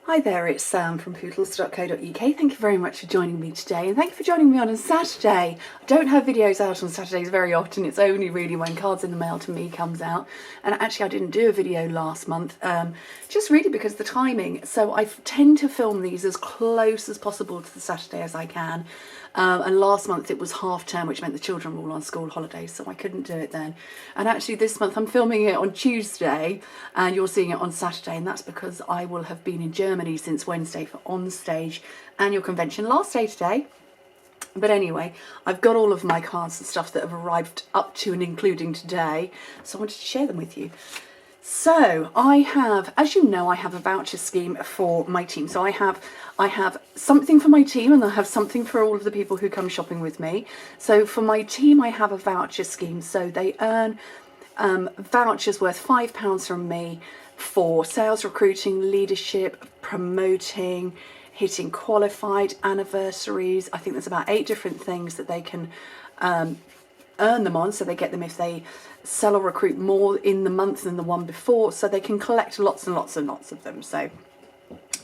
Hi there, it's Sam from Pootles.co.uk. Thank you very much for joining me today, and thank you for joining me on a Saturday. I don't have videos out on Saturdays very often. It's only really when Cards in the Mail to Me comes out. And actually I didn't do a video last month, just really because of the timing. So I tend to film these as close as possible to the Saturday as I can. And last month it was half term, which meant the children were all on school holidays, so I couldn't do it then. And actually this month I'm filming it on Tuesday and you're seeing it on Saturday, and that's because I will have been in Germany since Wednesday for Onstage annual convention. Last day today. But anyway, I've got all of my cards and stuff that have arrived up to and including today, so I wanted to share them with you. So I have, as you know, I have a voucher scheme for my team. So I have something for my team and I have something for all of the people who come shopping with me. So for my team, I have a voucher scheme. So they earn vouchers worth £5 from me for sales, recruiting, leadership, promoting, hitting qualified, anniversaries. I think there's about 8 different things that they can earn them on, so they get them if they sell or recruit more in the month than the one before, so they can collect lots and lots and lots of them. So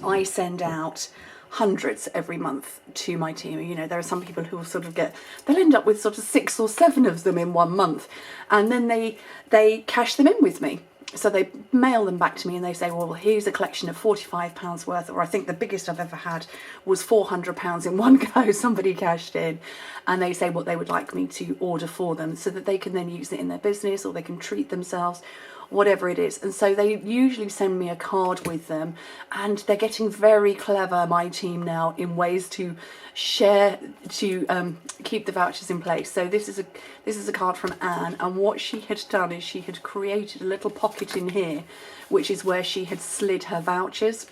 I send out hundreds every month to my team. You know, there are some people who will sort of they'll end up with sort of 6 or 7 of them in one month, and then they cash them in with me. So they mail them back to me and they say, well, here's a collection of £45 worth, or I think the biggest I've ever had was £400 in one go. Somebody cashed in, and they say what they would like me to order for them so that they can then use it in their business or they can treat themselves, whatever it is. And so they usually send me a card with them, and they're getting very clever, my team now, in ways to share, to keep the vouchers in place. So this is a card from Anne, and what she had done is she had created a little pocket in here, which is where she had slid her vouchers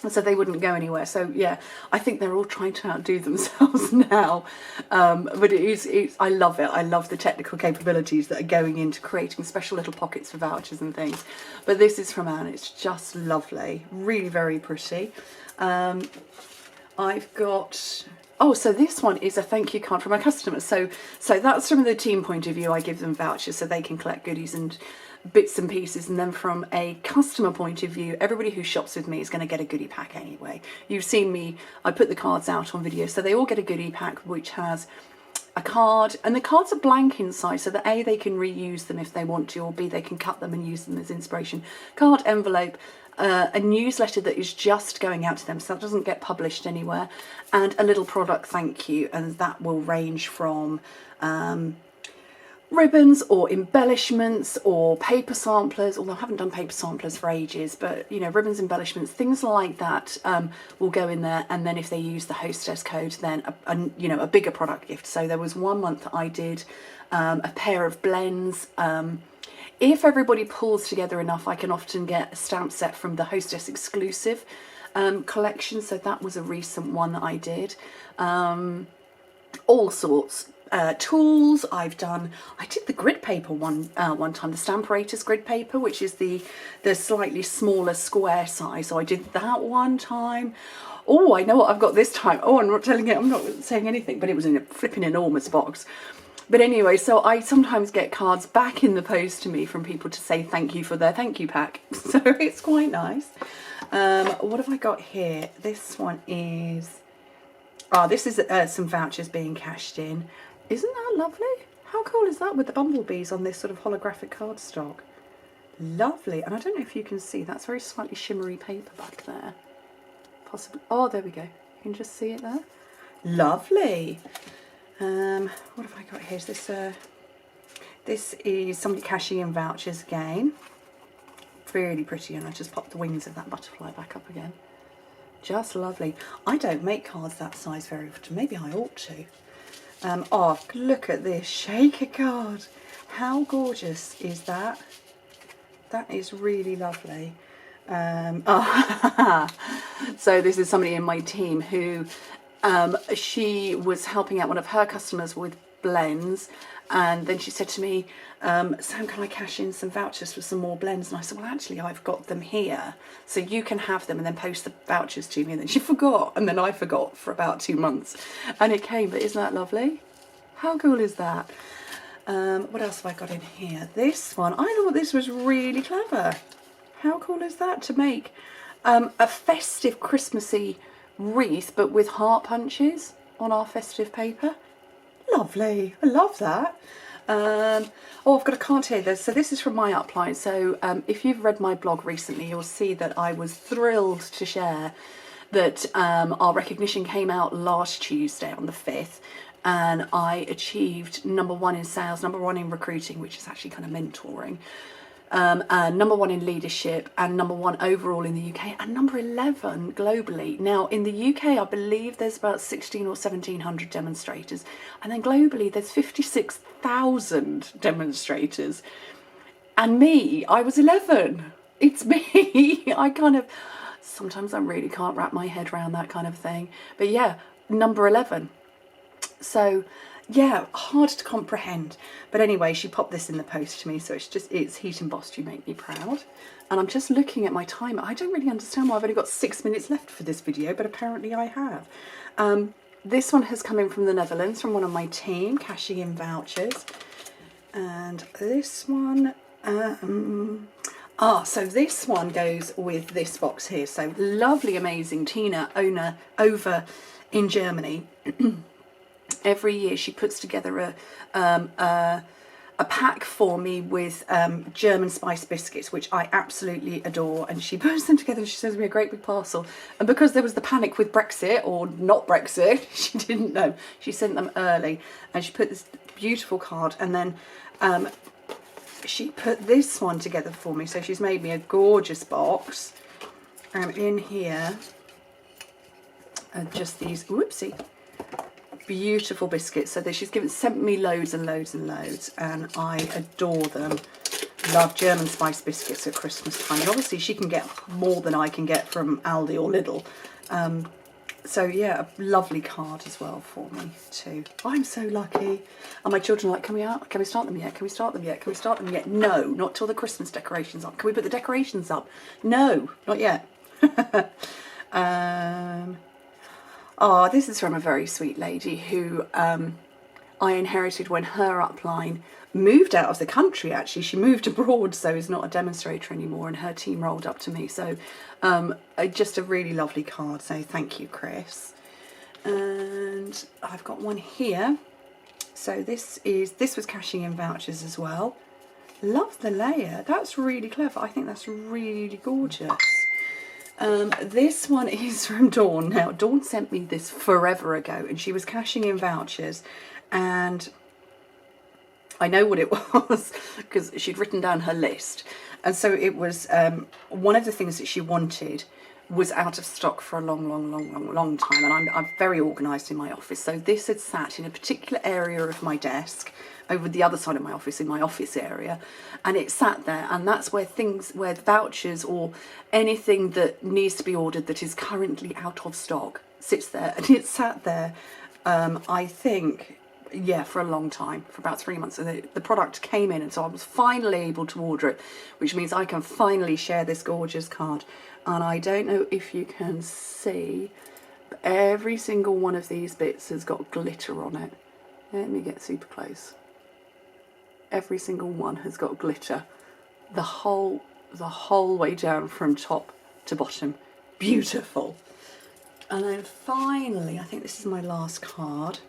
so they wouldn't go anywhere. So yeah, I think they're all trying to outdo themselves now, but I love it. I love the technical capabilities that are going into creating special little pockets for vouchers and things. But this is from Anne. It's just lovely, really very pretty. I've got, oh, so this one is a thank you card from my customers. So that's from the team point of view. I give them vouchers so they can collect goodies and bits and pieces, and then from a customer point of view, everybody who shops with me is going to get a goodie pack anyway. You've seen me, I put the cards out on video, so they all get a goodie pack which has a card, and the cards are blank inside, so that A, they can reuse them if they want to, or B, they can cut them and use them as inspiration. Card, envelope, a newsletter that is just going out to them, so that doesn't get published anywhere, and a little product thank you, and that will range from ribbons or embellishments or paper samplers, although I haven't done paper samplers for ages, but you know, ribbons, embellishments, things like that will go in there. And then if they use the hostess code, then a bigger product gift. So there was one month I did a pair of blends. If everybody pulls together enough, I can often get a stamp set from the hostess exclusive collection. So that was a recent one that I did. All sorts. Tools. I did the grid paper one time, the Stamparator's grid paper, which is the slightly smaller square size. So I did that one time. Oh, I know what I've got this time. Oh, I'm not telling it, I'm not saying anything, but it was in a flipping enormous box. But anyway, so I sometimes get cards back in the post to me from people to say thank you for their thank you pack. So it's quite nice. What have I got here? This one is, this is some vouchers being cashed in. Isn't that lovely? How cool is that with the bumblebees on this sort of holographic cardstock? Lovely. And I don't know if you can see, that's very slightly shimmery paper back there. Possibly. Oh, there we go. You can just see it there. Lovely. What have I got here? Is this is somebody cashing in vouchers again. Really pretty, and I just popped the wings of that butterfly back up again. Just lovely. I don't make cards that size very often. Maybe I ought to. Oh, look at this shaker card. How gorgeous is that? That is really lovely. So this is somebody in my team who she was helping out one of her customers with blends, and then she said to me, Sam, can I cash in some vouchers for some more blends? And I said, well, actually, I've got them here, so you can have them and then post the vouchers to me. And then she forgot, and then I forgot for about 2 months, and it came. But isn't that lovely? How cool is that? What else have I got in here? This one, I thought this was really clever. How cool is that, to make a festive Christmassy wreath, but with heart punches on our festive paper. Lovely, I love that. Oh, I've got a card here. So this is from my upline. So if you've read my blog recently, you'll see that I was thrilled to share that our recognition came out last Tuesday on the 5th, and I achieved #1 in sales, #1 in recruiting, which is actually kind of mentoring, and #1 in leadership, and #1 overall in the UK, and number 11 globally. Now in the UK, I believe there's about 16 or 1700 demonstrators, and then globally there's 56,000 demonstrators, and me, I was 11. It's me. Sometimes I really can't wrap my head around that kind of thing, but yeah, number 11. So yeah, hard to comprehend. But anyway, she popped this in the post to me, so it's heat embossed, "You make me proud." And I'm just looking at my timer. I don't really understand why I've only got 6 minutes left for this video, but apparently I have. This one has come in from the Netherlands, from one of my team, cashing in vouchers. And this one, so this one goes with this box here. So lovely, amazing Tina, owner over in Germany. Every year she puts together a pack for me with German spice biscuits, which I absolutely adore, and she puts them together and she sends me a great big parcel. And because there was the panic with Brexit, or not Brexit, she didn't know, she sent them early, and she put this beautiful card, and then she put this one together for me. So she's made me a gorgeous box, and in here are just these, whoopsie, beautiful biscuits. So she's sent me loads and loads and loads, and I adore them. Love German spice biscuits at Christmas time, and obviously she can get more than I can get from Aldi or Lidl. So yeah, a lovely card as well for me too. I'm so lucky. And my children are like, "Can we start them yet? Can we start them yet? Can we start them yet?" No, not till the Christmas decorations up. Can we put the decorations up? No, not yet. Oh, this is from a very sweet lady who I inherited when her upline moved out of the country. Actually, she moved abroad, so is not a demonstrator anymore, and her team rolled up to me. So just a really lovely card. So thank you, Chris. And I've got one here. So this was cashing in vouchers as well. Love the layer. That's really clever. I think that's really gorgeous. This one is from Dawn. Now, Dawn sent me this forever ago, and she was cashing in vouchers, and I know what it was because she'd written down her list. And so it was one of the things that she wanted was out of stock for a long time, and I'm very organised in my office. So this had sat in a particular area of my desk over the other side of my office, in my office area, and it sat there, and that's where vouchers or anything that needs to be ordered that is currently out of stock sits there. And it sat there, I think, yeah, for a long time, for about 3 months. And the product came in, and so I was finally able to order it, which means I can finally share this gorgeous card. And I don't know if you can see, but every single one of these bits has got glitter on it. Let me get super close. Every single one has got glitter, the whole way down from top to bottom. Beautiful. And then finally, I think this is my last card.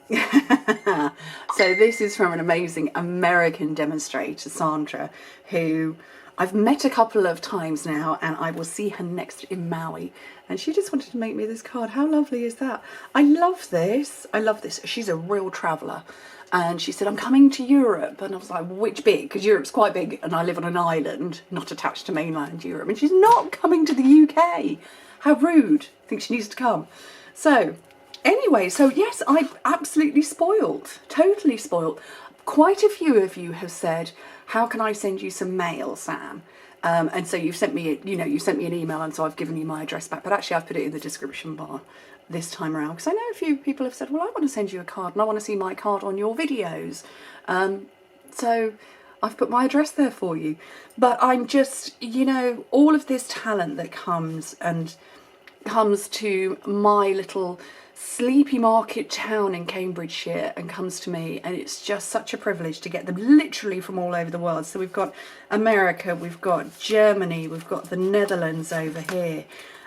So this is from an amazing American demonstrator, Sandra, who I've met a couple of times now, and I will see her next in Maui, and she just wanted to make me this card. How lovely is that? I love this. I love this. She's a real traveller, and she said, "I'm coming to Europe," and I was like, "Which bit?" Because Europe's quite big, and I live on an island not attached to mainland Europe, and she's not coming to the UK. How rude. I think she needs to come. So anyway, so yes, I'm absolutely spoilt, totally spoilt. Quite a few of you have said, "How can I send you some mail, Sam?" And so you've sent me, you sent me an email, and so I've given you my address back. But actually, I've put it in the description bar this time around, because I know a few people have said, "Well, I want to send you a card, and I want to see my card on your videos." So I've put my address there for you. But I'm just, all of this talent that comes to my little sleepy market town in Cambridgeshire and comes to me, and it's just such a privilege to get them literally from all over the world. So we've got America, we've got Germany, we've got the Netherlands over here,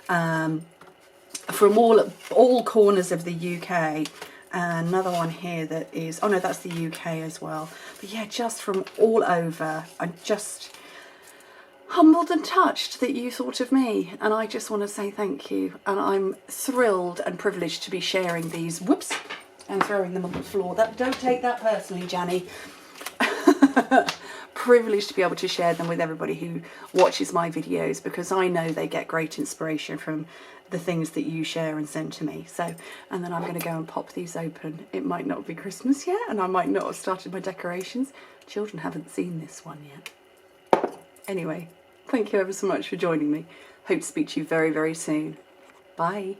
from all corners of the UK. And another one here that is, oh no, that's the UK as well. But yeah, just from all over. I'm just humbled and touched that you thought of me, and I just want to say thank you. And I'm thrilled and privileged to be sharing these, whoops, and throwing them on the floor. Don't take that personally, Janny. Privileged to be able to share them with everybody who watches my videos, because I know they get great inspiration from the things that you share and send to me. So, and then I'm going to go and pop these open. It might not be Christmas yet, and I might not have started my decorations. Children haven't seen this one yet. Anyway, thank you ever so much for joining me. Hope to speak to you very, very soon. Bye.